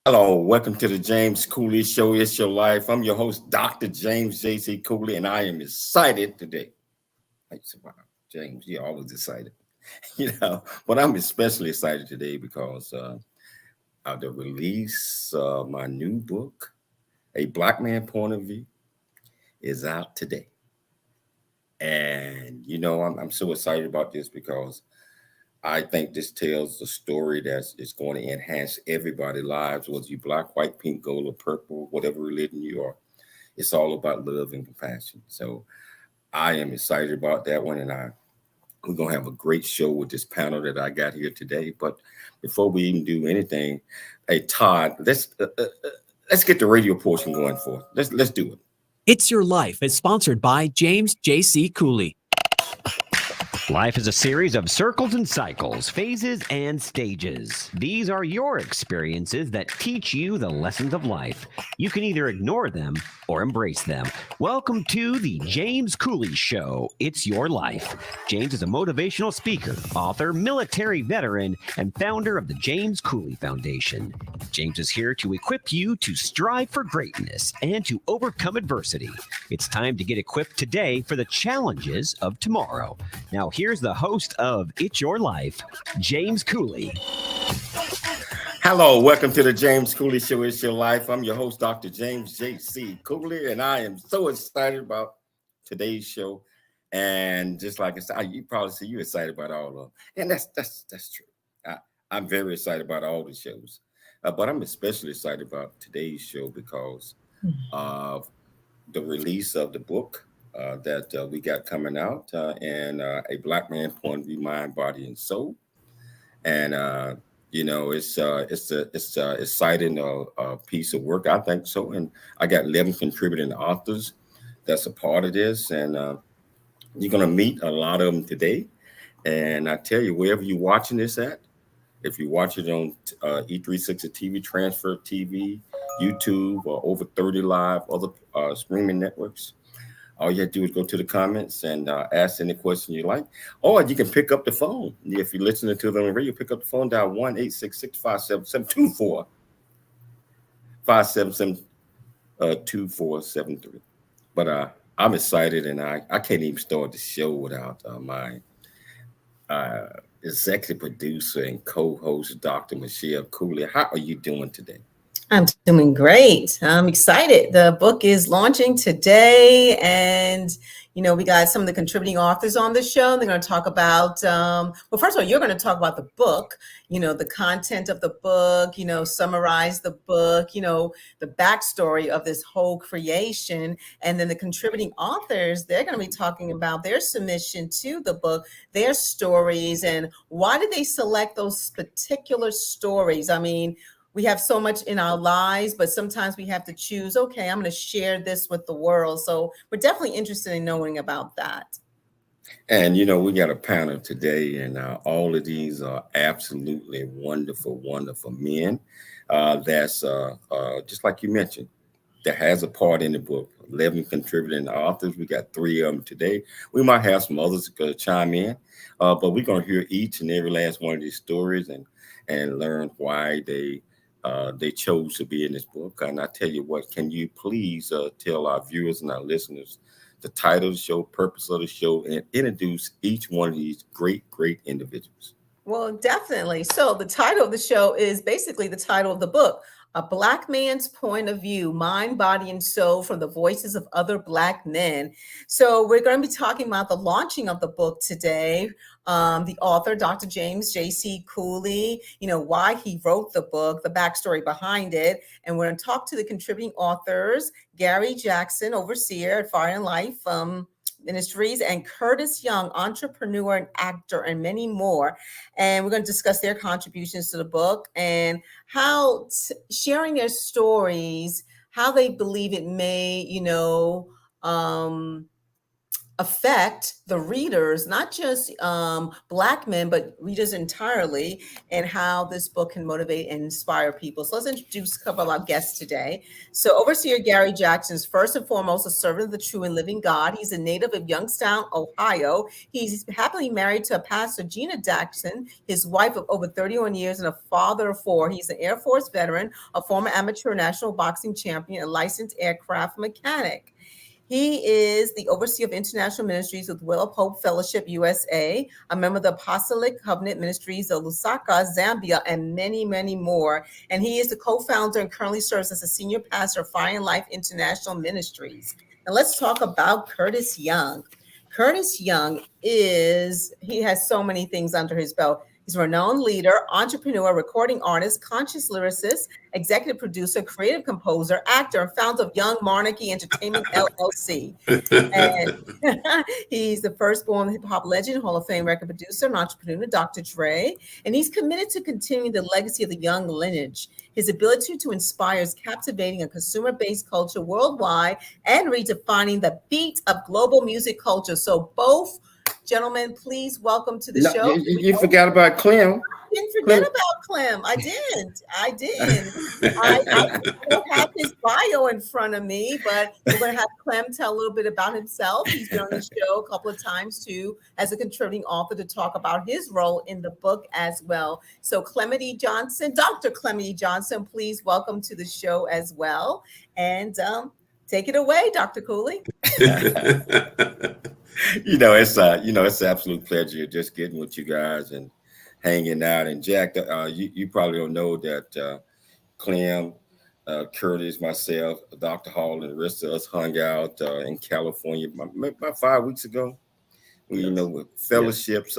Hello, welcome to the James Cooley Show. It's your life. I'm your host, Dr. James JC Cooley, and I am excited today. I said, wow, James, you're always excited, but I'm especially excited today because of the release of my new book, A Black Man Point of View, is out today. And, I'm so excited about this because I think this tells a story that is going to enhance everybody's lives, whether you black, white, pink, gold, or purple, whatever religion you are. It's all about love and compassion. So I am excited about that one, and we're gonna have a great show with this panel that I got here today. But before we even do anything, hey Todd, let's get the radio portion going for. Let's do it. It's Your Life is sponsored by James JC Cooley. Life is a series of circles and cycles, phases and stages. These are your experiences that teach you the lessons of life. You can either ignore them or embrace them. Welcome to the James Cooley Show. It's Your Life. James is a motivational speaker, author, military veteran, and founder of the James Cooley Foundation. James is here to equip you to strive for greatness and to overcome adversity. It's time to get equipped today for the challenges of tomorrow. Now, here's the host of It's Your Life, James Cooley. Hello, welcome to the James Cooley Show. It's Your Life. I'm your host, Dr. James JC Cooley, and I am so excited about today's show. And just like I said, you probably see you excited about all of them, and that's true. I'm very excited about all the shows, but I'm especially excited about today's show because of the release of the book that we got coming out, and A Black Man Point of View, Mind, Body, and Soul. And it's a exciting piece of work, I think so. And I got 11 contributing authors that's a part of this, and you're gonna meet a lot of them today. And I tell you, wherever you're watching this at, if you watch it on E360 TV, Transfer TV, YouTube, or over 30 live other streaming networks, all you have to do is go to the comments and ask any question you like. Or you can pick up the phone. If you're listening to them on the radio, pick up the phone, dial 1-866-577-2473. 577-2473. But I'm excited, and I can't even start the show without my executive producer and co-host, Dr. Michelle Cooley. How are you doing today? I'm doing great. I'm excited. The book is launching today, and we got some of the contributing authors on the show. They're going to talk about, well, first of all, you're going to talk about the book, the content of the book, summarize the book, the backstory of this whole creation. And then the contributing authors, they're going to be talking about their submission to the book, their stories, and why did they select those particular stories? I mean, we have so much in our lives, but sometimes we have to choose, okay, I'm going to share this with the world. So we're definitely interested in knowing about that. And, we got a panel today, and all of these are absolutely wonderful, wonderful men. That's just like you mentioned, that has a part in the book. 11 contributing authors. We got 3 of them today. We might have some others to chime in, but we're going to hear each and every last one of these stories and learn why they chose to be in this book. And I tell you what, can you please tell our viewers and our listeners the title of the show, purpose of the show, and introduce each one of these great, great individuals? Well, definitely. So the title of the show is basically the title of the book, A Black Man's Point of View, Mind, Body, and Soul from the Voices of Other Black Men. So we're going to be talking about the launching of the book today. The author, Dr. James JC Cooley, why he wrote the book, the backstory behind it. And we're going to talk to the contributing authors, Gary Jackson, overseer at Fire and Life Ministries, and Curtis Young, entrepreneur and actor, and many more. And we're going to discuss their contributions to the book and how sharing their stories, how they believe it may, affect the readers, not just Black men, but readers entirely, and how this book can motivate and inspire people. So let's introduce a couple of our guests today. So Overseer Gary Jackson is first and foremost a servant of the true and living God. He's a native of Youngstown, Ohio. He's happily married to Pastor Gina Jackson, his wife of over 31 years and a father of 4. He's an Air Force veteran, a former amateur national boxing champion, and licensed aircraft mechanic. He is the overseer of international ministries with Will of Hope Fellowship USA, a member of the Apostolic Covenant Ministries of Lusaka, Zambia, and many, many more. And he is the co-founder and currently serves as a senior pastor of Fire and Life International Ministries. Now let's talk about Curtis Young. Curtis Young he has so many things under his belt. He's a renowned leader, entrepreneur, recording artist, conscious lyricist, executive producer, creative composer, actor, and founder of Young Monarchy Entertainment, LLC. And he's the firstborn hip-hop legend, Hall of Fame record producer, and entrepreneur, Dr. Dre. And he's committed to continuing the legacy of the Young lineage. His ability to inspire is captivating a consumer-based culture worldwide and redefining the beat of global music culture. So both gentlemen, please welcome to the show. You forgot about Clem. I didn't forget about Clem. I didn't. I don't have his bio in front of me, but we're going to have Clem tell a little bit about himself. He's been on the show a couple of times too, as a contributing author, to talk about his role in the book as well. So Clemity Johnson, Dr. Clemity Johnson, please welcome to the show as well. And take it away, Dr. Cooley. It's an absolute pleasure just getting with you guys and hanging out. And Jack, you probably don't know that Clem, Curtis, myself, Dr. Hall, and the rest of us hung out in California about 5 weeks ago. With fellowships,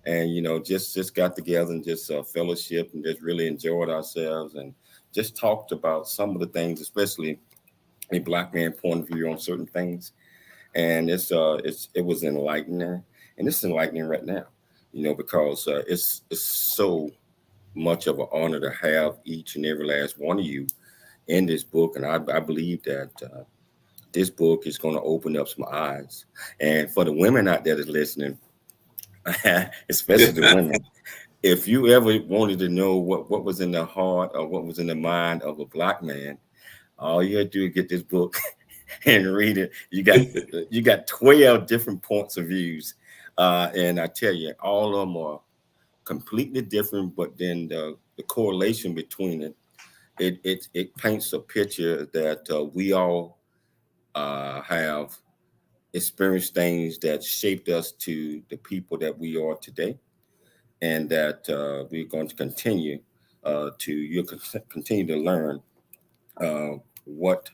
and just got together and just fellowship and just really enjoyed ourselves and just talked about some of the things, especially a Black man point of view on certain things. And it was enlightening, and it's enlightening right now, because it's so much of an honor to have each and every last one of you in this book. And I believe that this book is going to open up some eyes. And for the women out there that's listening, especially the women, if you ever wanted to know what was in the heart or what was in the mind of a Black man, all you had to do is get this book and read it. You got 12 different points of views, and I tell you, all of them are completely different. But then the correlation between it paints a picture that we all have experienced things that shaped us to the people that we are today, and that we're going to continue to learn what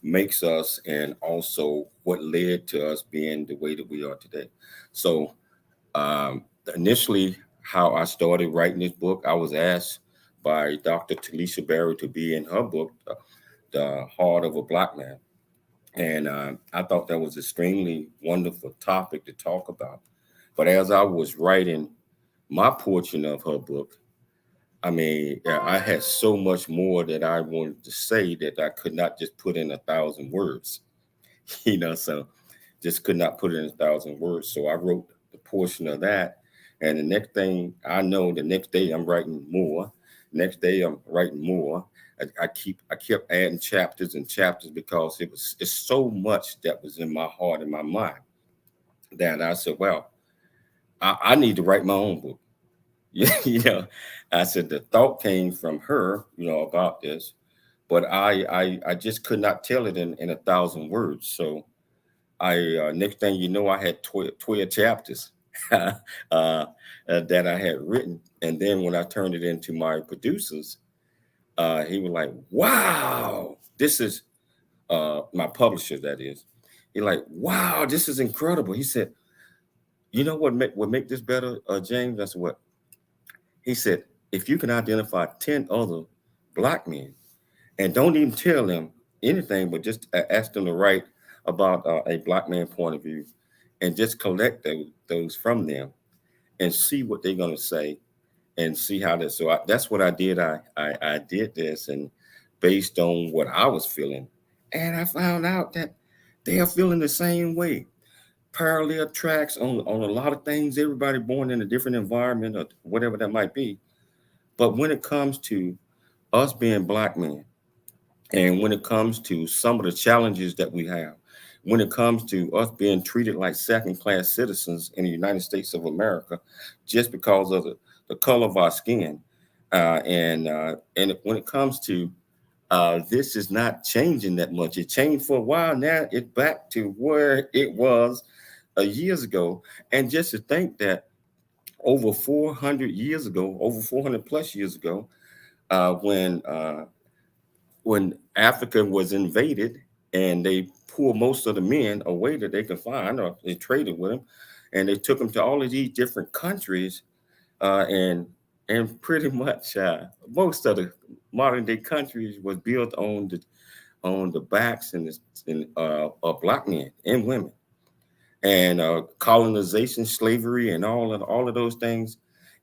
makes us, and also what led to us being the way that we are today. So initially, how I started writing this book, I was asked by Dr. Talisha Barry to be in her book, The Heart of a Black Man. And I thought that was extremely wonderful topic to talk about. But as I was writing my portion of her book, I had so much more that I wanted to say that I could not just put in 1,000 words, so just could not put it in 1,000 words. So I wrote the portion of that. And the next thing I know, the next day I'm writing more. Next day I'm writing more. I kept adding chapters and chapters because it's so much that was in my heart and my mind that I said, well, I need to write my own book. I said the thought came from her, about this, but I just could not tell it in 1,000 words. So next thing you know, I had 12 chapters that I had written. And then when I turned it into my producers, he was like, wow, this is my publisher, that is. He's like, wow, this is incredible. He said, you know what make this better, James? I said, what? He said, if you can identify 10 other Black men and don't even tell them anything, but just ask them to write about a Black man point of view and just collect those from them and see what they're going to say and see how that. So that's what I did. I did this, and based on what I was feeling. And I found out that they are feeling the same way. parallel tracks on a lot of things. Everybody born in a different environment or whatever that might be. But when it comes to us being Black men, and when it comes to some of the challenges that we have, when it comes to us being treated like second-class citizens in the United States of America, just because of the color of our skin, and when it comes to this is not changing that much. It changed for a while. Now it's back to where it was years ago. And just to think that over 400 years ago, over 400 plus years ago, when Africa was invaded and they pulled most of the men away that they could find, or they traded with them, and they took them to all of these different countries, and pretty much most of the modern day countries was built on the backs of Black men and women, and colonization, slavery, and all of those things.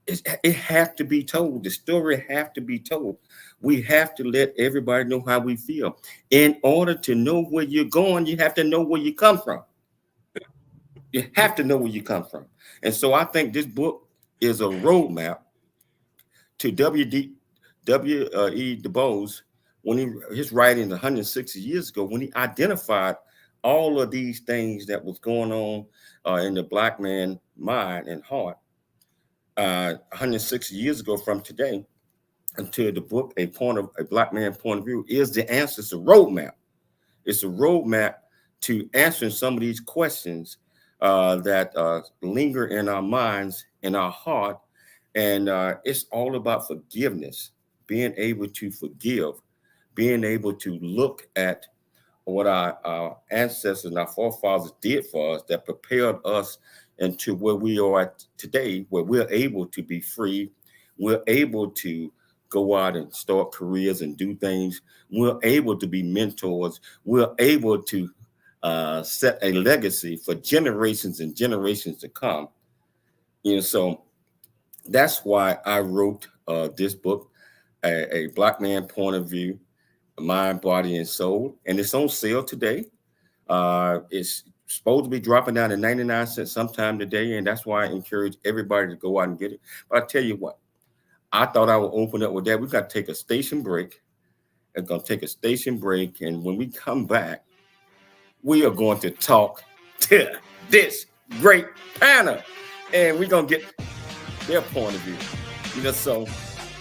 It have to be told. The story have to be told. We have to let everybody know how we feel. In order to know where you're going, you have to know where you come from. You have to know where you come from. And so I think this book is a roadmap to W.E. Du Bois when his writing 160 years ago, when he identified all of these things that was going on in the Black man mind and heart 160 years ago from today, until the book, A Black Man Point of View, is the answer. It's a roadmap. It's a roadmap to answering some of these questions that linger in our minds, in our heart. And it's all about forgiveness, being able to forgive, being able to look at what our ancestors and our forefathers did for us that prepared us into where we are at today, where we're able to be free. We're able to go out and start careers and do things. We're able to be mentors. We're able to set a legacy for generations and generations to come. So that's why I wrote this book, a Black Man Point of View, Mind, Body, and Soul. And it's on sale today. It's supposed to be dropping down to 99 cents sometime today. And that's why I encourage everybody to go out and get it. But I tell you what, I thought I would open up with that. We've got to take a station break. We're going to take a station break. And when we come back, we are going to talk to this great panel. And we're going to get their point of view. So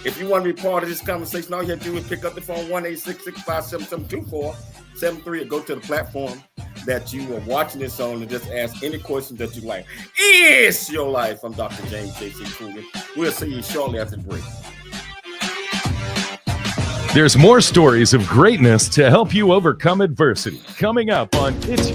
if you want to be part of this conversation, all you have to do is pick up the phone, 1-866-577-2473, or go to the platform that you are watching this on and just ask any questions that you like. It's your life. I'm Dr. James JC Cooley. We'll see you shortly after the break. There's more stories of greatness to help you overcome adversity coming up on It's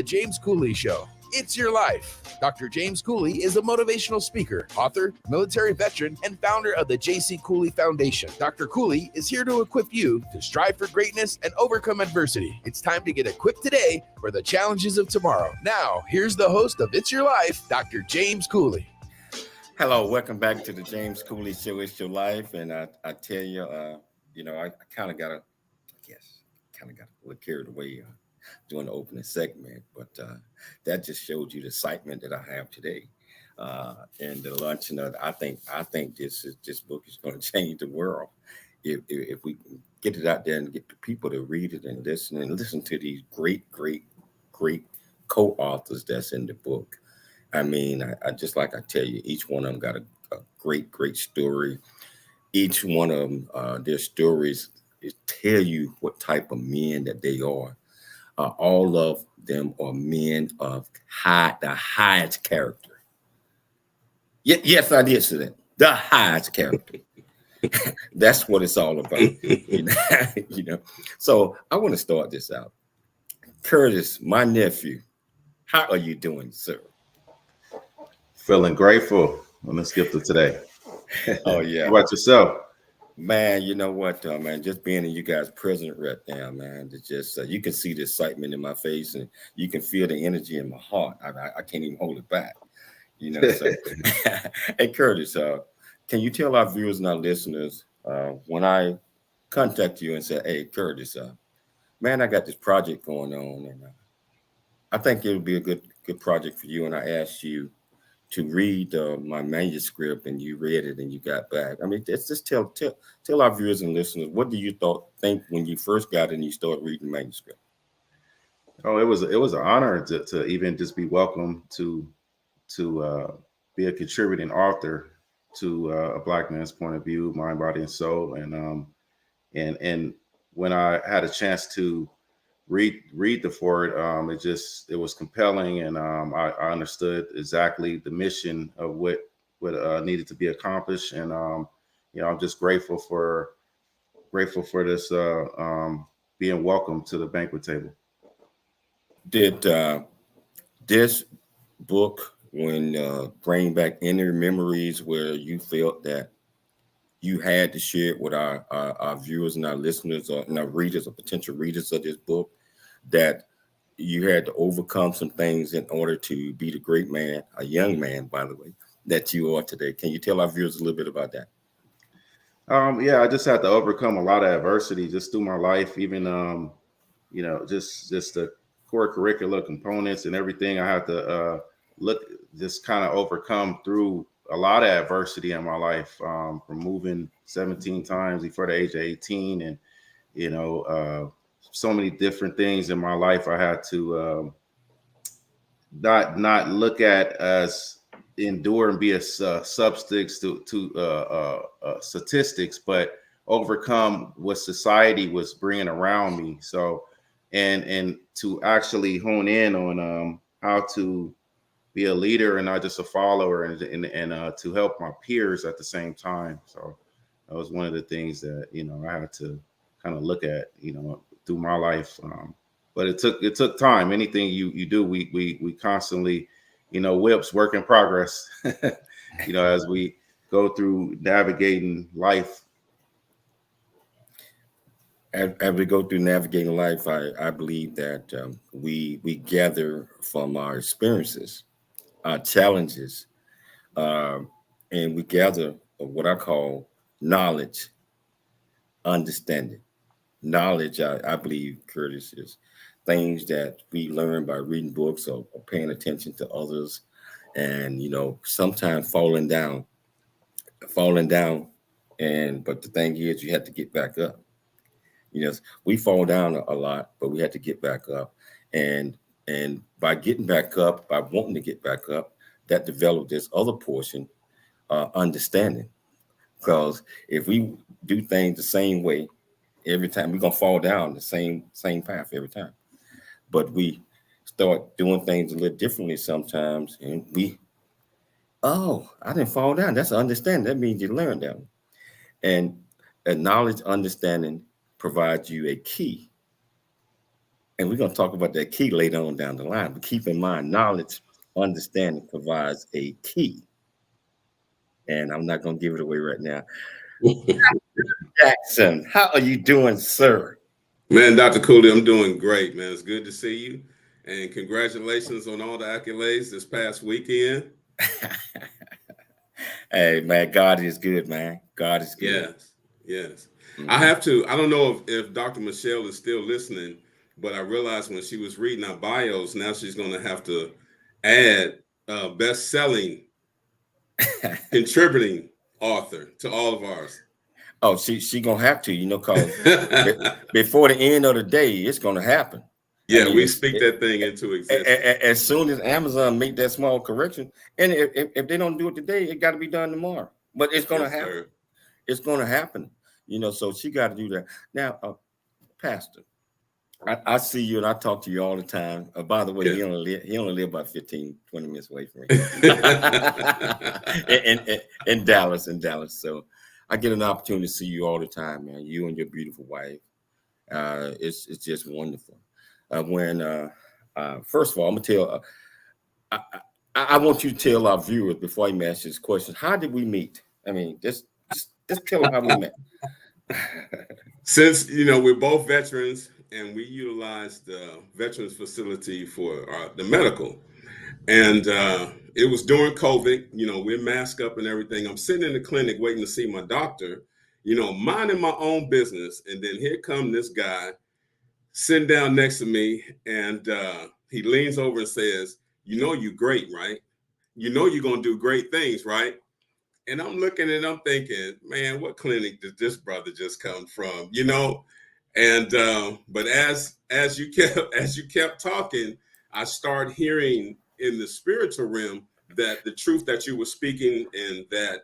James Cooley Show. It's your life. Dr. James Cooley is a motivational speaker, author, military veteran, and founder of the JC Cooley Foundation. Dr. Cooley is here to equip you to strive for greatness and overcome adversity. It's time to get equipped today for the challenges of tomorrow. Now, here's the host of It's Your Life, Dr. James Cooley. Hello, welcome back to the James Cooley Show. It's your life, and I tell you, I kind of got a little carried away during the opening segment, but that just showed you the excitement that I have today, and the luncheon. I think this book is going to change the world if we get it out there and get the people to read it and listen to these great co-authors that's in the book. I mean, I just like I tell you, each one of them got a great story. Each one of them, their stories tell you what type of men that they are. All of them are men of the highest character. Yes, I did say that. The highest character. That's what it's all about. You know. So I want to start this out. Curtis, my nephew, how are you doing, sir? Feeling grateful on the skip to today. Oh yeah. How about yourself? Man, you know what, man, just being in you guys' present right now, man, it's just, you can see the excitement in my face and you can feel the energy in my heart. I can't even hold it back, you know. So, hey, Curtis, can you tell our viewers and our listeners, when I contact you and say, hey, Curtis, man, I got this project going on, and I think it would be a good project for you, and I asked you to read my manuscript, and you read it and you got back. I mean, just tell our viewers and listeners, what do you think when you first got it and you started reading the manuscript? Oh, it was an honor to even just be welcome to be a contributing author to a Black man's point of view, mind, body, and soul. And when I had a chance to read the forward, it was compelling, and I understood exactly the mission of what needed to be accomplished, and I'm just grateful for this being welcome to the banquet table. Did this book bring back any memories where you felt that you had to share it with our viewers and our listeners and our readers or potential readers of this book, that you had to overcome some things in order to be the great man, a young man, by the way, that you are today? Can you tell our viewers a little bit about that? Yeah, I just had to overcome a lot of adversity just through my life, even, just the core curricular components and everything. I had to kind of overcome through a lot of adversity in my life, from moving 17 times before the age of 18, and, so many different things in my life I had to not look at as endure and be a substance to statistics, but overcome what society was bringing around me. So, and to actually hone in on how to be a leader and not just a follower, and to help my peers at the same time. So that was one of the things that I had to kind of look at through my life, but it took time. Anything you do, we constantly, whips, work in progress, as we go through navigating life. As we go through navigating life, I believe that we gather from our experiences, our challenges, and we gather what I call knowledge, understanding. Knowledge, I believe, Curtis, is things that we learn by reading books or paying attention to others, and sometimes falling down. But the thing is, you have to get back up. We fall down a lot, but we have to get back up, and by getting back up, by wanting to get back up, that developed this other portion, understanding. Because if we do things the same way every time, we're gonna fall down the same path every time. But we start doing things a little differently sometimes, and I didn't fall down. That's understanding. That means you learned that. And a knowledge, understanding provides you a key And we're going to talk about that key later on down the line. But keep in mind, knowledge, understanding provides a key. And I'm not going to give it away right now. Jackson, how are you doing, sir? Man, Dr. Cooley, I'm doing great, man. It's good to see you. And congratulations on all the accolades this past weekend. Hey, man, God is good, man. God is good. Yes. Mm-hmm. I don't know if Dr. Michelle is still listening, but I realized when she was reading our bios, now she's going to have to add best-selling, contributing author to all of ours. Oh, she gonna have to, because before the end of the day, it's gonna happen. Yeah, I mean, we speak that thing into existence. As soon as Amazon make that small correction, and if they don't do it today, it got to be done tomorrow. But it's gonna happen. Sir. It's gonna happen. So she got to do that. Now, Pastor, I see you and I talk to you all the time. By the way, he only live about 15, 20 minutes away from me. in Dallas. So I get an opportunity to see you all the time, man. You and your beautiful wife. It's just wonderful. First of all, I'm gonna tell. I want you to tell our viewers before I even ask this question. How did we meet? I mean, just tell them how we met. Since we're both veterans and we utilize the veterans facility for the medical, and it was during COVID. We're masked up and everything. I'm sitting in the clinic waiting to see my doctor. Minding my own business, and then here come this guy sitting down next to me, and he leans over and says, "You're great, right? You're gonna do great things, right?" And I'm looking and I'm thinking, man, what clinic did this brother just come from? And but as you kept talking, I started hearing in the spiritual realm that the truth that you were speaking, and that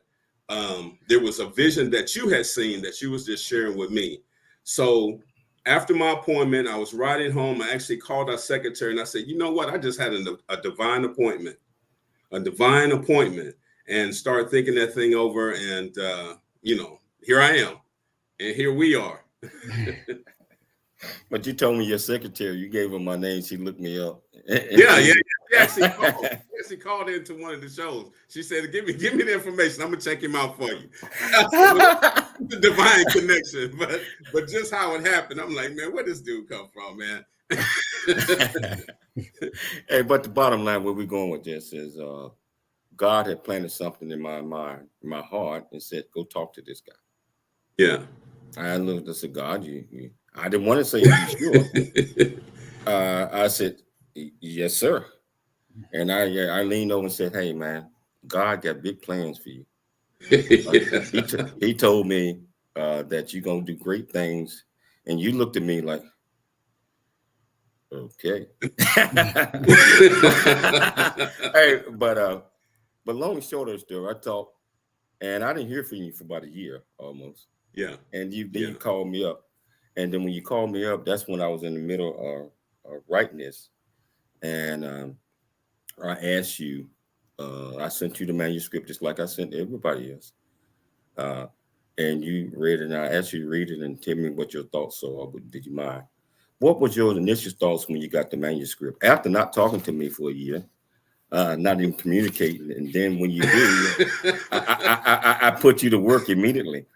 there was a vision that you had seen that you was just sharing with me. So after my appointment, I was riding home. I actually called our secretary and I said, you know what? I just had a divine appointment, and started thinking that thing over. And, here I am, and here we are. But you told me your secretary, you gave her my name. She looked me up. Yeah. She actually called into one of the shows. She said, give me the information. I'm gonna check him out for you. The divine connection, but just how it happened, I'm like, man, where this dude come from, man? Hey, but the bottom line, where we're going with this is God had planted something in my mind, in my heart, and said, go talk to this guy. Yeah. I looked and said, God, I didn't want to say, you sure? I said, yes, sir. And I leaned over and said, hey, man, God got big plans for you. He told me that you're going to do great things. And you looked at me like, okay. Hey, but long and short of the story, I talked, and I didn't hear from you for about a year almost. Yeah. And you called me up. And then when you called me up, that's when I was in the middle of writing this. And I asked you, I sent you the manuscript just like I sent everybody else. And you read it, and I asked you to read it and tell me what your thoughts are. Did you mind? What was your initial thoughts when you got the manuscript? After not talking to me for a year, not even communicating, and then when you do, I put you to work immediately.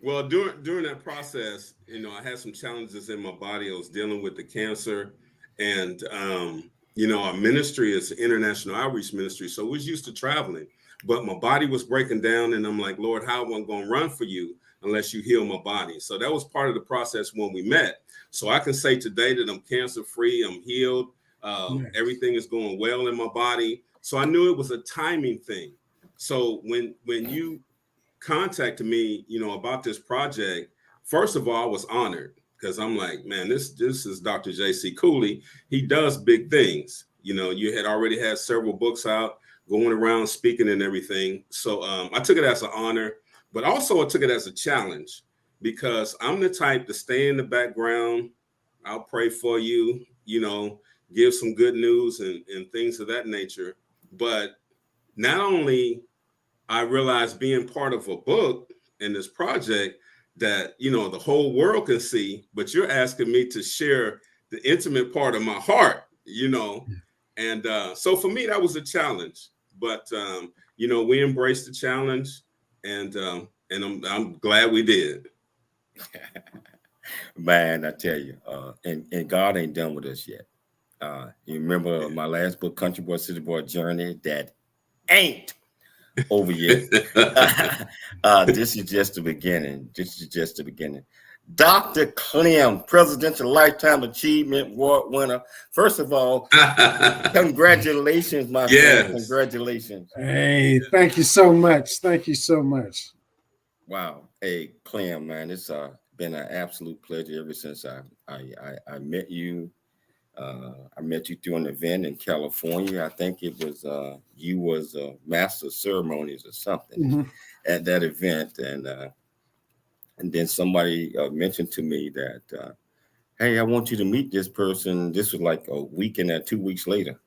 Well, during that process, I had some challenges in my body. I was dealing with the cancer, and our ministry is an international outreach ministry, so we was used to traveling. But my body was breaking down, and I'm like, Lord, how am I going to run for you unless you heal my body? So that was part of the process when we met. So I can say today that I'm cancer-free, I'm healed. Everything is going well in my body. So I knew it was a timing thing. So when you contacted me, about this project, first of all, I was honored, because I'm like, man, this is Dr. JC Cooley. He does big things. You had already had several books out, going around speaking and everything. So I took it as an honor, but also I took it as a challenge, because I'm the type to stay in the background. I'll pray for you, give some good news and things of that nature. But not only I realized being part of a book in this project, that, you know, the whole world can see, but you're asking me to share the intimate part of my heart, you know. And so for me, that was a challenge, but you know, we embraced the challenge, and I'm glad we did. Man, I tell you, and God ain't done with us yet. You remember my last book, Country Boy, City Boy Journey, that ain't over yet. This is just the beginning. This is just the beginning. Dr. Clem, Presidential Lifetime Achievement Award winner. First of all, congratulations, my friend. Congratulations. Hey, thank you so much. Thank you so much. Wow. Hey, Clem, man, it's been an absolute pleasure ever since I met you. I met you through an event in California. I think it was you was master of ceremonies or something at that event, and then somebody mentioned to me that, hey, I want you to meet this person. This was like a week and 2 weeks later,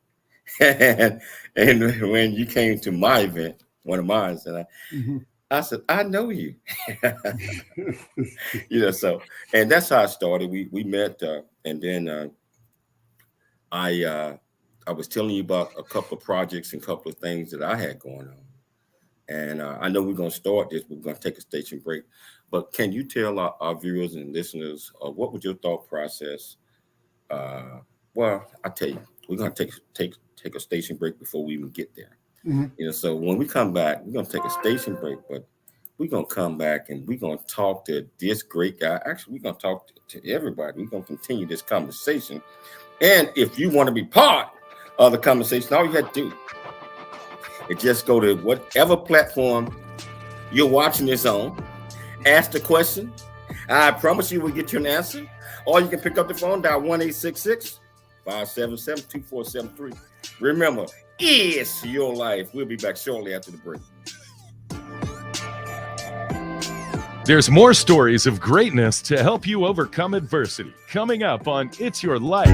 and when you came to my event, one of mine, and I said, I know you. You know, so, and that's how I started. We met, and then I was telling you about a couple of projects and a couple of things that I had going on. And I know we're going to start this. We're going to take a station break. But can you tell our viewers and listeners what was your thought process? Well, I tell you, we're going to take a station break before we even get there. You know, so when we come back, we're going to take a station break, but we're going to come back and we're going to talk to this great guy. Actually, we're going to talk to everybody. We're going to continue this conversation. And if you want to be part of the conversation, all you have to do is just go to whatever platform you're watching this on, ask the question. I promise you we'll get you an answer. Or you can pick up the phone, dial 1-866-577-2473. Remember, it's your life. We'll be back shortly after the break. There's more stories of greatness to help you overcome adversity coming up on It's Your Life.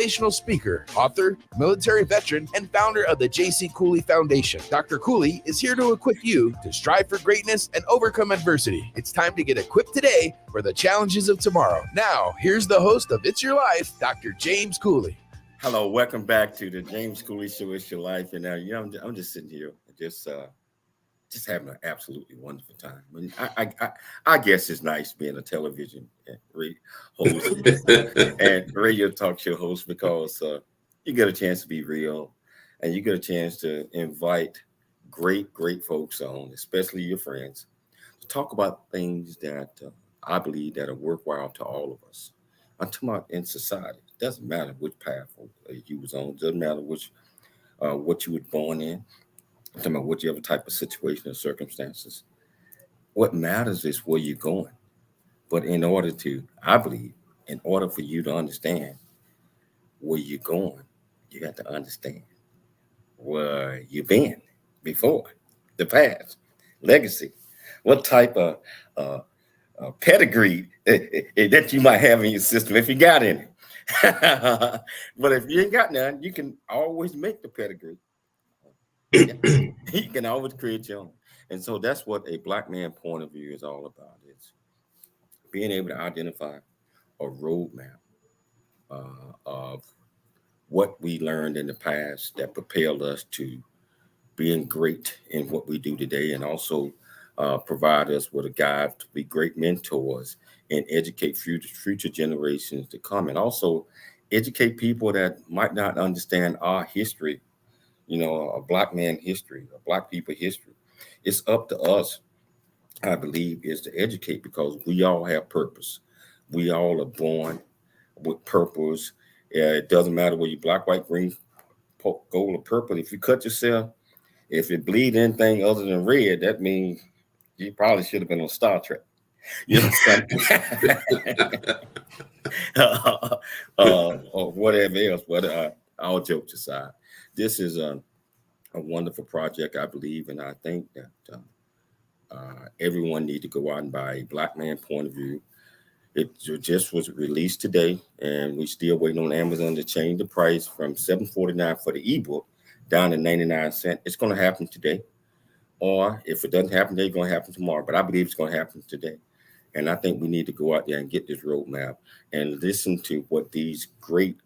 Motivational speaker, author, military veteran, and founder of the JC Cooley Foundation. Dr. Cooley is here to equip you to strive for greatness and overcome adversity. It's time to get equipped today for the challenges of tomorrow. Now, here's the host of It's Your Life, Dr. James Cooley. Hello, welcome back to the James Cooley Show. It's your life, and I'm just sitting here, just having an absolutely wonderful time. I mean, I guess it's nice being a television host and radio talk show host because you get a chance to be real, and you get a chance to invite great folks on, especially your friends, to talk about things that I believe that are worthwhile to all of us. I'm talking about in society. It doesn't matter which path you was on. It doesn't matter which what you were born in. I'm talking about whichever type of situation or circumstances. What matters is where you're going. But I believe, in order for you to understand where you're going, you have to understand where you've been before, the past, legacy, what type of pedigree that you might have in your system if you got any. But if you ain't got none, you can always make the pedigree. You can always create your own. And so that's what a Black man point of view is all about. It's being able to identify a roadmap of what we learned in the past that propelled us to being great in what we do today, and also provide us with a guide to be great mentors and educate future generations to come, and also educate people that might not understand our history, a Black man history, a Black people history. It's up to us, I believe, is to educate, because we all have purpose. We all are born with purpose. It doesn't matter whether you're black, white, green, gold, or purple. If you cut yourself, if it bleed anything other than red, that means you probably should have been on Star Trek. You know, or whatever else. But all jokes aside, this is a wonderful project, I believe, and I think that everyone need to go out and buy a Black man point of view. It just was released today, and we're still waiting on Amazon to change the price from $7.49 for the ebook down to 99 cents. It's going to happen today. Or if it doesn't happen today, it's going to happen tomorrow. But I believe it's going to happen today. And I think we need to go out there and get this roadmap and listen to what these great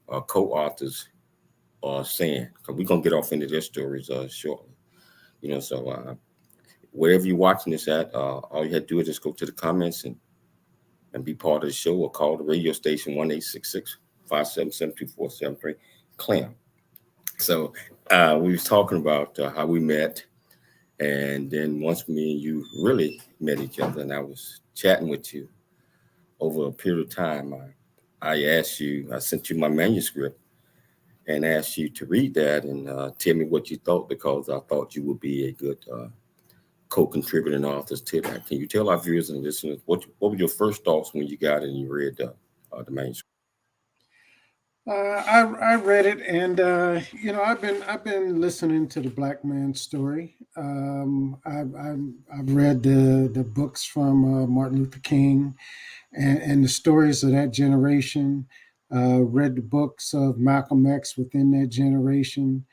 co-authors are saying. Because we're going to get off into their stories shortly. So wherever you're watching this at, all you have to do is just go to the comments and be part of the show, or call the radio station 1-866-577-2473. Clam. So we was talking about how we met, and then once me and you really met each other, and I was chatting with you over a period of time, I sent you my manuscript and asked you to read that and tell me what you thought, because I thought you would be a good co-contributing authors to that. Can you tell our viewers and listeners what were your first thoughts when you got it and you read the manuscript? I read it, and I've been listening to the Black man story. I've read the books from Martin Luther King and the stories of that generation. Read the books of Malcolm X within that generation,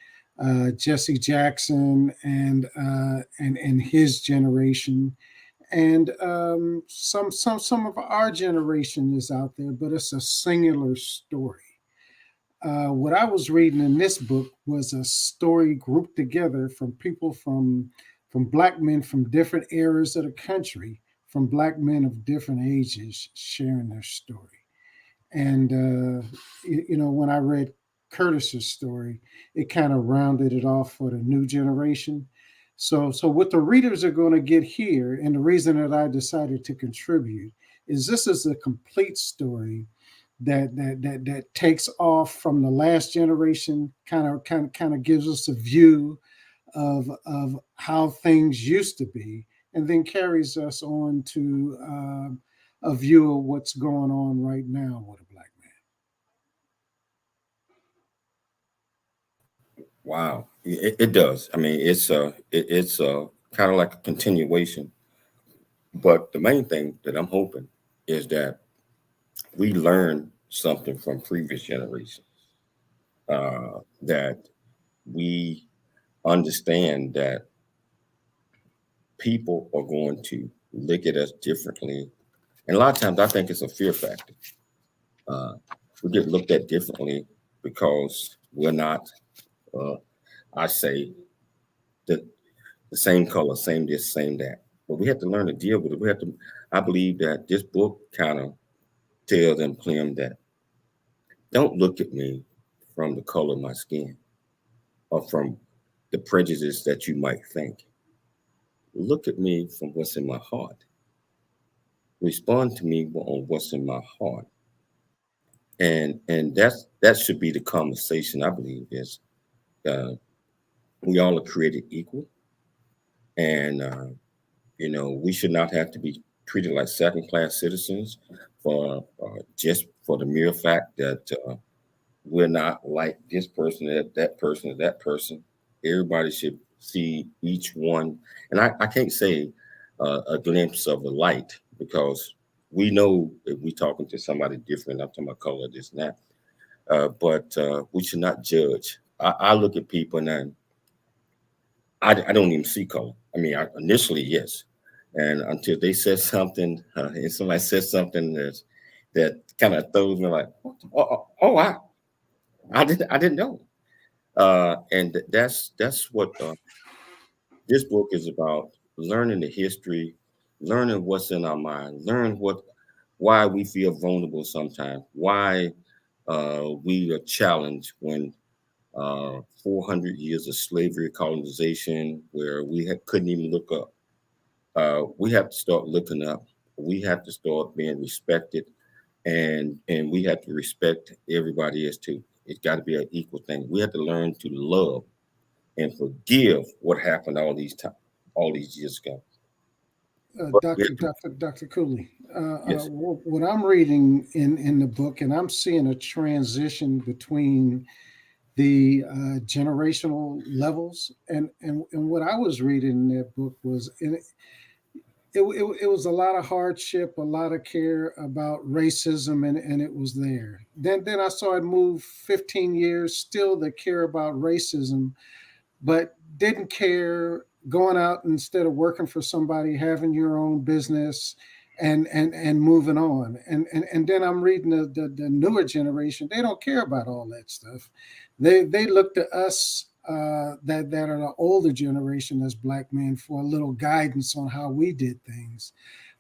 Jesse Jackson and his generation, and some of our generation is out there, but it's a singular story. What I was reading in this book was a story grouped together from people from Black men from different eras of the country, from Black men of different ages sharing their story. And when I read Curtis's story, it kind of rounded it off for the new generation. So what the readers are going to get here, and the reason that I decided to contribute, is this is a complete story that takes off from the last generation, kind of gives us a view of how things used to be, and then carries us on to a view of what's going on right now with a Black man. Wow, it does. I mean, it's kind of like a continuation. But the main thing that I'm hoping is that we learn something from previous generations, that we understand that people are going to look at us differently. And a lot of times I think it's a fear factor. we get looked at differently because we're not, I say, the same color, same this, same that. But we have to learn to deal with it. We have to. I believe that this book kind of tells them, Clem, that don't look at me from the color of my skin or from the prejudice that you might think. Look at me from what's in my heart. Respond to me on what's in my heart. And that should be the conversation. I believe is uh, we all are created equal, and we should not have to be treated like second class citizens for just for the mere fact that we're not like this person, that person, or that person. Everybody should see each one, and I can't say a glimpse of the light because we know if we're talking to somebody different. I'm talking about color, this and that. But we should not judge. I look at people and I don't even see color. I mean, initially, yes. And until they said something, and somebody said something that kind of throws me like, oh, wow, I didn't know. And that's what this book is about: learning the history, learning what's in our mind, learn why we feel vulnerable sometimes, why we are challenged when 400 years of slavery, colonization, where couldn't even look up. We have to start looking up. We have to start being respected, and we have to respect everybody else too. It's got to be an equal thing. We have to learn to love and forgive what happened all these years ago. But we have to- Dr. Cooley, yes, what I'm reading in the book, and I'm seeing a transition between the generational levels, and what I was reading in that book was it was a lot of hardship, a lot of care about racism, and it was there. Then I saw it move 15 years, still the care about racism, but didn't care going out instead of working for somebody, having your own business and moving on. And then I'm reading the newer generation. They don't care about all that stuff. They look to us that are the older generation as Black men for a little guidance on how we did things.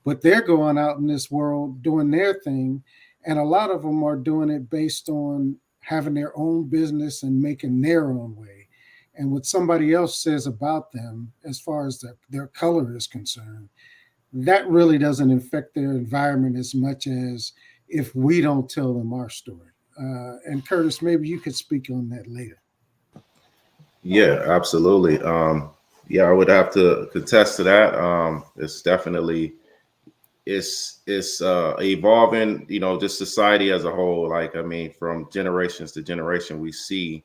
But they're going out in this world doing their thing. And a lot of them are doing it based on having their own business and making their own way. And what somebody else says about them, as far as their color is concerned, that really doesn't affect their environment as much as if we don't tell them our story. And Curtis, maybe you could speak on that later. Yeah, absolutely. Yeah, I would have to contest to that. It's definitely it's evolving. Just society as a whole. Like, I mean, from generations to generation, we see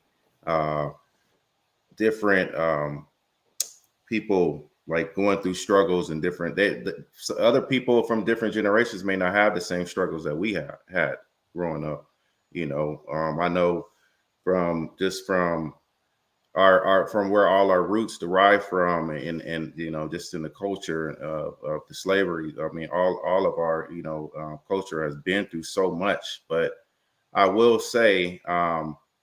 different people like going through struggles and different. So other people from different generations may not have the same struggles that we had growing up. I know from our from where all our roots derive from, and just in the culture of the slavery. I mean, all of our culture has been through so much. But I will say,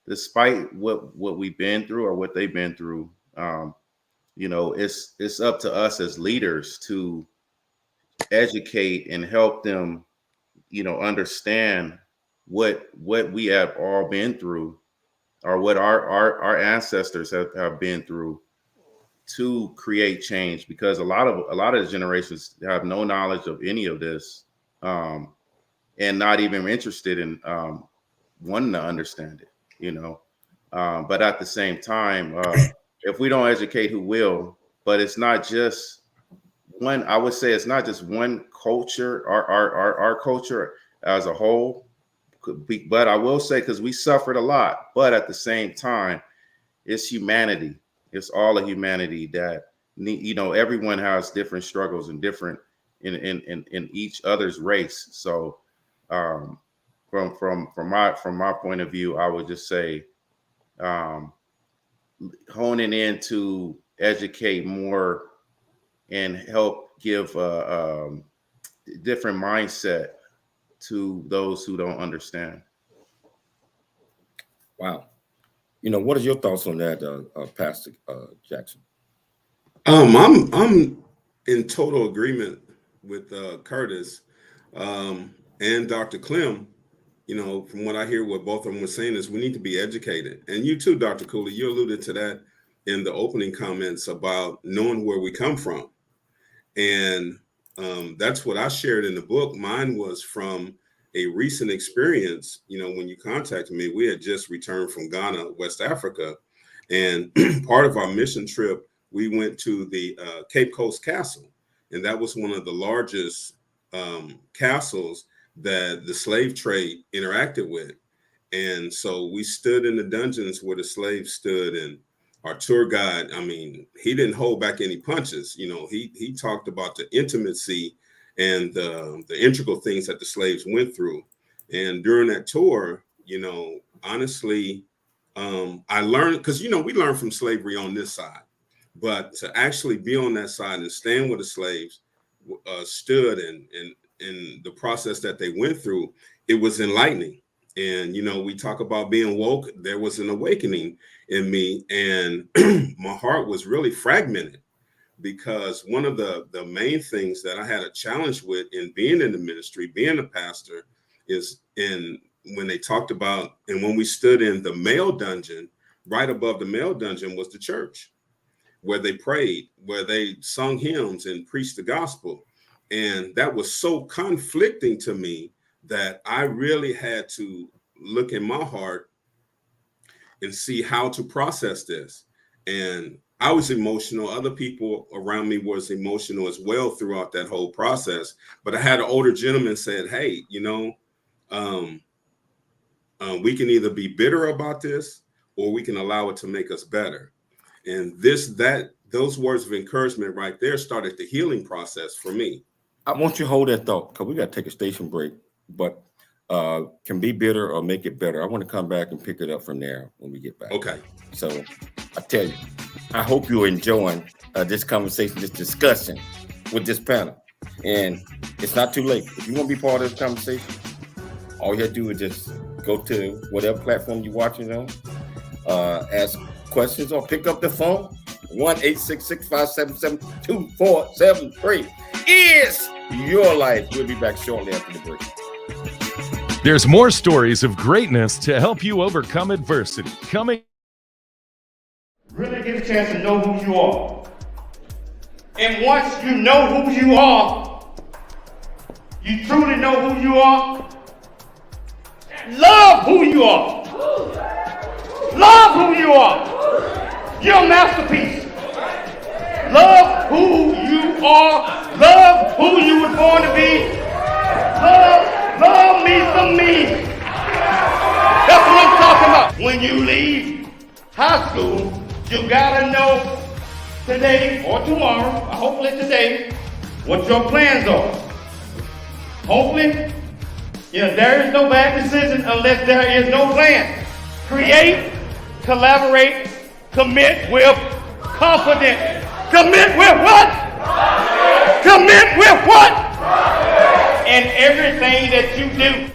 despite what we've been through or what they've been through, it's up to us as leaders to educate and help them understand what we have all been through, or what our ancestors have been through, to create change. Because a lot of the generations have no knowledge of any of this, and not even interested in wanting to understand it. But at the same time, if we don't educate, who will? But it's not just one. I would say it's not just one culture. Our culture as a whole. But I will say, because we suffered a lot, but at the same time, it's humanity. It's all of humanity that everyone has different struggles and different in each other's race. So from my point of view, I would just say honing in to educate more and help give a different mindset to those who don't understand. Wow. What are your thoughts on that, Pastor Jackson? I'm in total agreement with Curtis and Dr. Clem. From what I hear, what both of them were saying is we need to be educated. And you too, Dr. Cooley, you alluded to that in the opening comments about knowing where we come from. And that's what I shared in the book. Mine was from a recent experience. When you contacted me, we had just returned from Ghana, West Africa. And part of our mission trip, we went to the Cape Coast Castle. And that was one of the largest castles that the slave trade interacted with. And so we stood in the dungeons where the slaves stood, and our tour guide, he didn't hold back any punches. He talked about the intimacy and the integral things that the slaves went through. And during that tour, honestly, I learned, because, we learned from slavery on this side, but to actually be on that side and stand where the slaves stood and the process that they went through, it was enlightening. And, we talk about being woke. There was an awakening in me, and my heart was really fragmented, because one of the main things that I had a challenge with in being in the ministry, being a pastor, is when they talked about, and when we stood in the male dungeon, right above the male dungeon was the church, where they prayed, where they sung hymns and preached the gospel. And that was so conflicting to me that I really had to look in my heart and see how to process this. And I was emotional. Other people around me was emotional as well throughout that whole process. But I had an older gentleman said, hey, we can either be bitter about this, or we can allow it to make us better. And those words of encouragement right there started the healing process for me. I want you to hold that thought, because we got to take a station break, but can be bitter or make it better. I want to come back and pick it up from there when we get back. Okay. So I tell you, I hope you're enjoying this conversation, this discussion with this panel. And it's not too late. If you want to be part of this conversation, all you have to do is just go to whatever platform you're watching on, ask questions, or pick up the phone. 1-866-577-2473 is your life. We'll be back shortly after the break. There's more stories of greatness to help you overcome adversity. Coming. Really get a chance to know who you are. And once you know who you are, you truly know who you are, love who you are. Love who you are. You're a masterpiece. Love who you are. Love who you were born to be. Love me some me. That's what I'm talking about. When you leave high school, you gotta know today or tomorrow, or hopefully today, what your plans are. Hopefully, there is no bad decision unless there is no plan. Create, collaborate, commit with confidence. Commit with what? Commit with what? In everything that you do.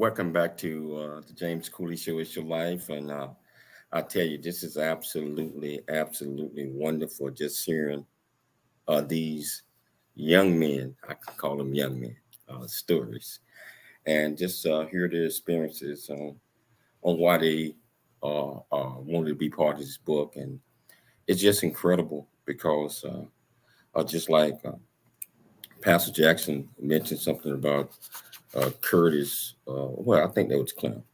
Welcome back to the James Cooley Show. It's your life, and I tell you, this is absolutely, absolutely wonderful. Just hearing these young men, I can call them young men, stories, and just hear their experiences on why they wanted to be part of this book, and it's just incredible because just like Pastor Jackson mentioned something about Curtis. Well, I think that was Clem.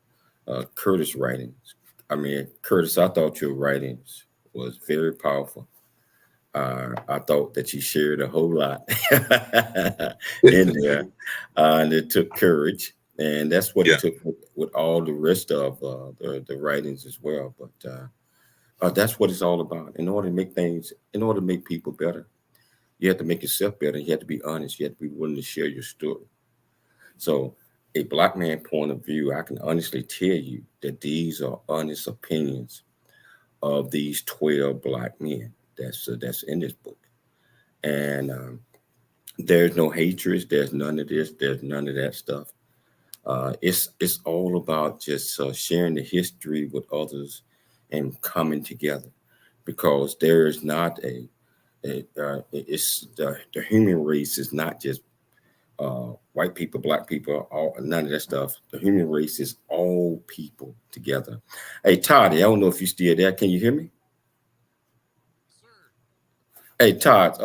Curtis' writings. I mean, Curtis, I thought your writings was very powerful. I thought that you shared a whole lot in there, and it took courage, and that's what it took with all the rest of the writings as well. But that's what it's all about. In order to make people better, you have to make yourself better. You have to be honest. You have to be willing to share your story. So, a Black man point of view, I can honestly tell you that these are honest opinions of these 12 Black men that's in this book. And there's no hatred. There's none of this. There's none of that stuff. It's all about just sharing the history with others and coming together, because there is not it's the human race is not just white people, Black people, none of that stuff. The human race is all people together. Hey, Todd, I don't know if you're still there. Can you hear me? Hey, Todd,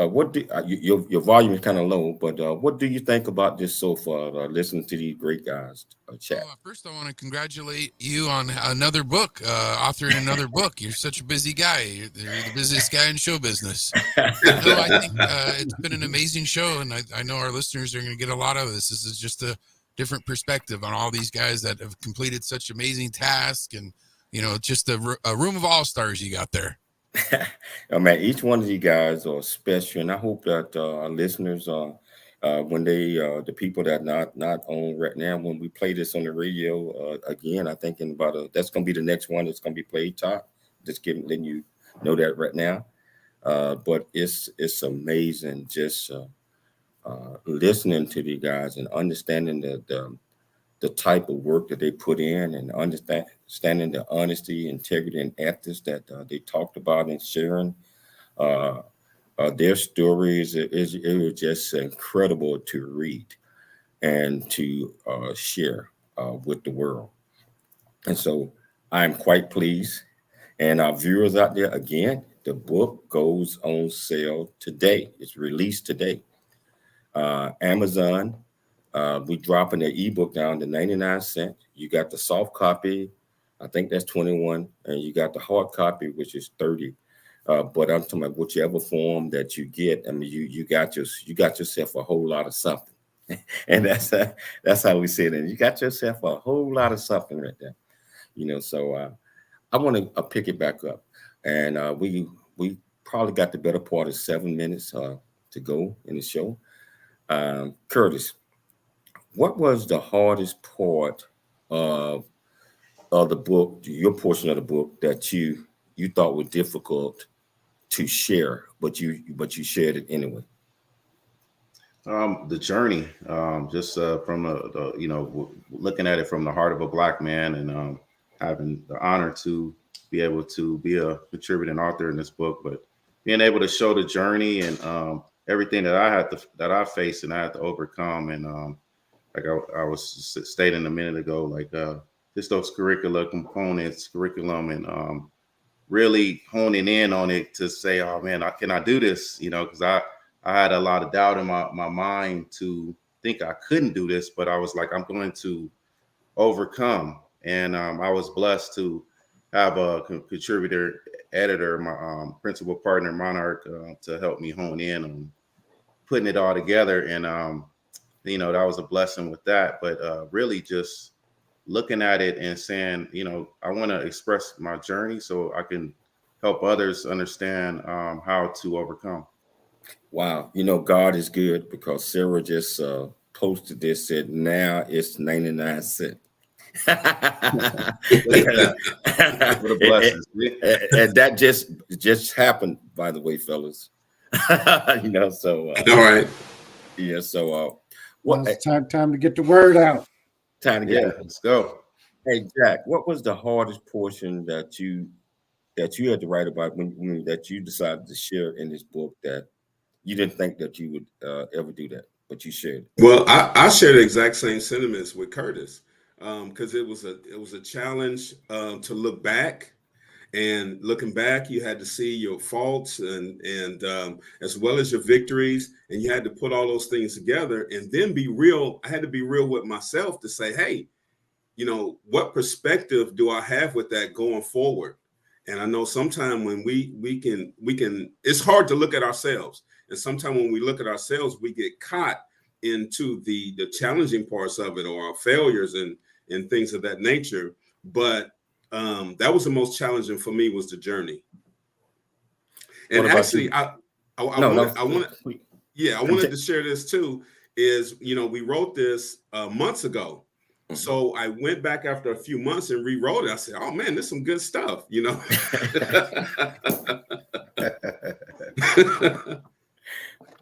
your volume is kind of low, but what do you think about this so far, listening to these great guys chat? First, I want to congratulate you on another book, authoring another book. You're such a busy guy. You're the busiest guy in show business. No, I think it's been an amazing show, and I know our listeners are going to get a lot out of this. This is just a different perspective on all these guys that have completed such amazing tasks, and, just a room of all-stars you got there. I mean, each one of you guys are special, and I hope that our listeners when they the people that not on right now, when we play this on the radio again, I think in about that's going to be the next one that's going to be played, Todd. Just letting you know that right now. But it's amazing just listening to these guys and understanding the type of work that they put in, and understanding the honesty, integrity, and ethics that they talked about and sharing their stories. It was just incredible to read and to share with the world. And so I'm quite pleased. And our viewers out there, again, the book goes on sale today. It's released today. Amazon, we dropping the ebook down to 99 cents. You got the soft copy, I think that's 21, and you got the hard copy, which is 30. But I'm talking about whichever form that you get. I mean, you got yourself a whole lot of something, and that's how we say it. And you got yourself a whole lot of something right there. So I want to pick it back up, and we probably got the better part of 7 minutes to go in the show. Curtis, what was the hardest part of the book, your portion of the book, that you thought was difficult to share, but you shared it anyway? The journey, just from the looking at it from the heart of a Black man, and having the honor to be able to be a contributing author in this book, but being able to show the journey and everything that I faced and I had to overcome, and like I was stating a minute ago, like just those curriculum, and really honing in on it to say, oh man, can I do this? Because I had a lot of doubt in my mind to think I couldn't do this, but I was like, I'm going to overcome. And I was blessed to have a contributor editor, my principal partner, Monarch, to help me hone in on putting it all together. And that was a blessing with that. But really just looking at it and saying, I want to express my journey so I can help others understand how to overcome. Wow. God is good, because Sarah just posted this, said now it's 99 cents. And that just happened, by the way, fellas. So all right. Yeah. So it's time to get the word out. Time to get it. Let's go. Hey, Jack, what was the hardest portion that you had to write about when that you decided to share in this book that you didn't think that you would ever do that, but you shared? Well, I share the exact same sentiments with Curtis, because it was a challenge to look back. And looking back, you had to see your faults and as well as your victories, and you had to put all those things together and then be real. I had to be real with myself to say, hey, what perspective do I have with that going forward? And I know sometimes when we can, it's hard to look at ourselves. And sometimes when we look at ourselves, we get caught into the challenging parts of it, or our failures and things of that nature. But that was the most challenging for me, was the journey. And actually, I wanted to share this too. Is we wrote this months ago. Mm-hmm. So I went back after a few months and rewrote it. I said, "Oh man, there's some good stuff,"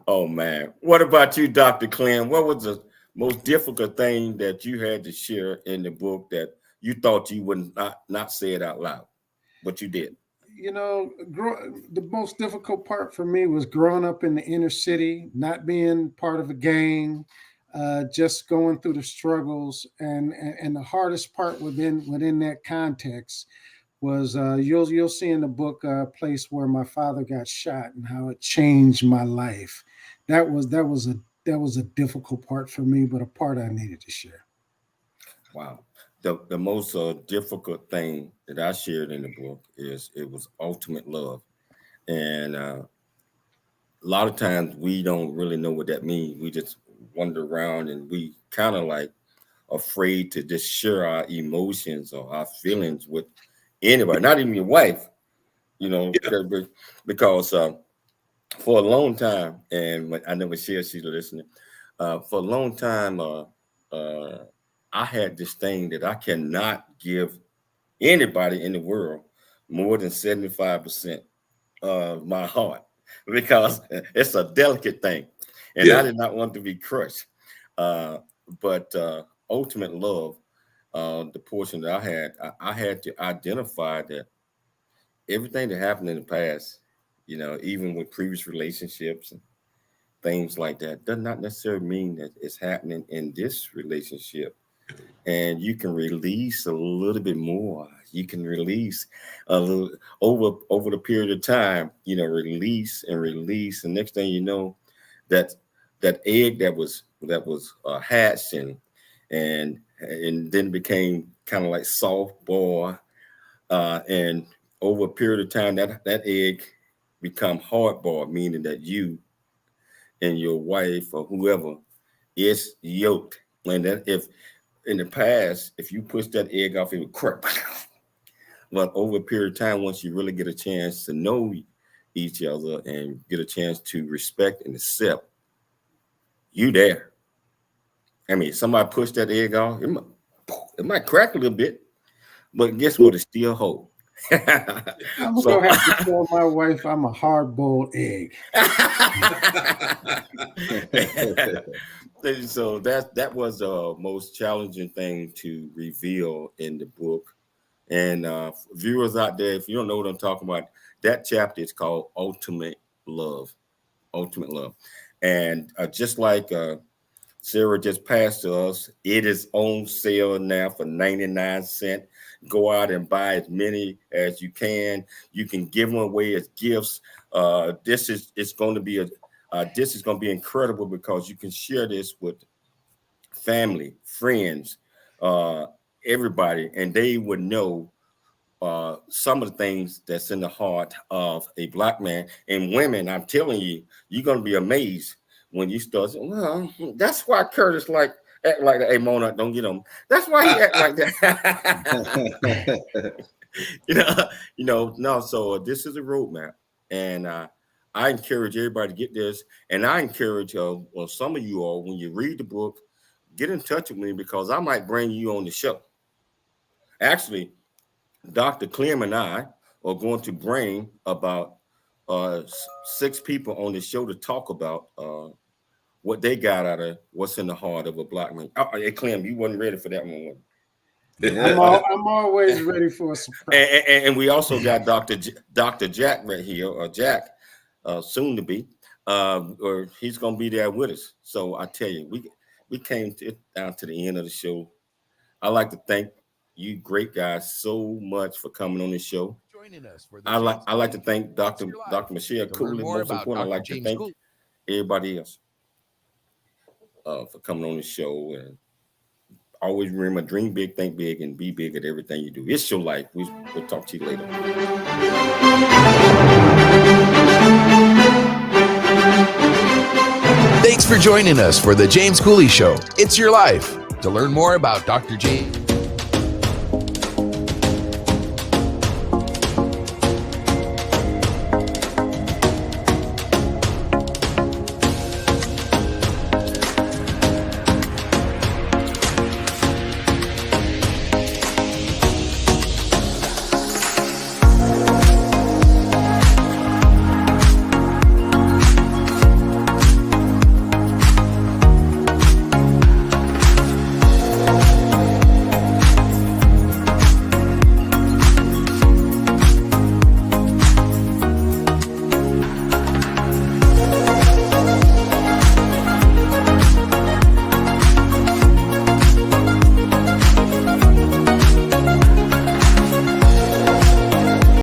Oh man, what about you, Dr. Clem? What was the most difficult thing that you had to share in the book that you thought you would not say it out loud, but you did? The most difficult part for me was growing up in the inner city, not being part of a gang, just going through the struggles, and the hardest part within that context was you'll see in the book a place where my father got shot and how it changed my life. That was a difficult part for me, but a part I needed to share. Wow. The most difficult thing that I shared in the book is it was ultimate love. And a lot of times we don't really know what that means. We just wander around and we kind of like afraid to just share our emotions or our feelings with anybody, not even your wife, because for a long time, and I never shared, she's listening, for a long time, I had this thing that I cannot give anybody in the world more than 75% of my heart, because it's a delicate thing. And I did not want to be crushed. But ultimate love, the portion that I had to identify that everything that happened in the past, even with previous relationships and things like that, does not necessarily mean that it's happening in this relationship. And you can release a little bit more. You can release a little over the period of time, release and release. And next thing you know, that egg that was hatched and then became kind of like soft boiled, and over a period of time, that egg become hard boiled, meaning that you and your wife or whoever is yoked. And that if in the past, if you push that egg off, it would crack. But over a period of time, once you really get a chance to know each other and get a chance to respect and accept, you there. I mean, somebody pushed that egg off, it might crack a little bit, but guess what? It's still whole. I'm gonna have to tell my wife I'm a hard-boiled egg. So that was the most challenging thing to reveal in the book. And viewers out there, if you don't know what I'm talking about, that chapter is called Ultimate Love. Ultimate Love. And just like Sarah just passed to us, it is on sale now for 99 cents. Go out and buy as many as you can. You can give them away as gifts. This is going to be incredible because you can share this with family, friends, everybody, and they would know some of the things that's in the heart of a Black man. And women, I'm telling you, you're going to be amazed when you start saying, well, that's why Curtis act like that. Hey, Mona, don't get him. That's why he act like that. No. So this is a roadmap, and I encourage everybody to get this. And I encourage some of you all, when you read the book, get in touch with me because I might bring you on the show. Actually, Dr. Clem and I are going to bring about 6 people on the show to talk about what they got out of what's in the heart of a black man. Oh, hey, Clem, you wasn't ready for that one. I'm always ready for a surprise. And we also got Dr. Jack right here, or Jack, soon to be, or he's gonna be there with us. So I tell you, we came down to the end of the show. I'd like to thank you great guys so much for coming on this show. Joining us for the I like to thank Dr. Michelle To learn Cooley. more Most about important, I'd Dr. like to James thank Cooley. everybody else for coming on the show. And always remember, dream big, think big, and be big at everything you do. It's your life. We'll talk to you later. Thanks for joining us for the James Cooley Show. It's your life. To learn more about Dr. James